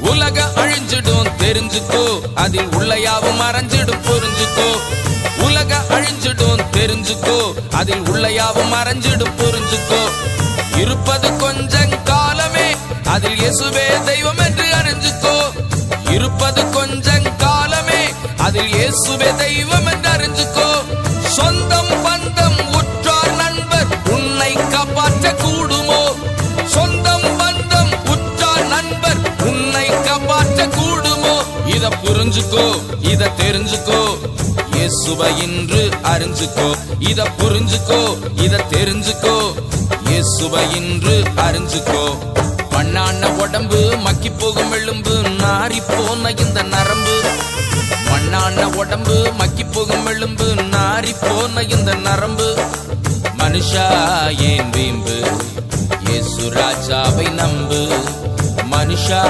உலக அழிஞ்சிடும் தெரிஞ்சுக்கோ, அதில் உள்ள யாவும் மறைஞ்சிடும் புரிஞ்சுக்கோ. உலக அழிஞ்சிடும் தெரிஞ்சுக்கோ, அதில் உள்ள யாவும் மறைஞ்சிடும் புரிஞ்சுக்கோ. இருப்பது கொஞ்சம் காலமே, அதில் இயேசுவே தெய்வம் என்று அறிஞ்சுக்கோ. இருப்பது கொஞ்சம் காலமே, அதில் இயேசுவே தெய்வம் என்று அறிஞ்சுக்கோ. சொந்தம் பந்தம் உற்றார் நண்பர் உன்னை காப்பாற்ற கூடுமோ? சொந்தம் பந்தம் உற்றார் நண்பர் உன்னை காப்பாற்ற கூடுமோ? இத புரிஞ்சுக்கோ, இத தெரிஞ்சுக்கோ, இயேசுவை இன்று அறிஞ்சுக்கோ. இத புரிஞ்சுக்கோ, இத தெரிஞ்சுக்கோ, இயேசுவை இன்று அறிஞ்சுக்கோ. மண்ணான உடம்பு மக்கி போகும் எலும்பு, நாரி போன இந்த நரம்பு. மண்ணான உடம்பு மக்கி போகும் எலும்பு, நாரி போன இந்த நரம்பு. மனுஷா ஏன் வீம்பு, இயேசு ராஜாவை நம்பு. மனுஷா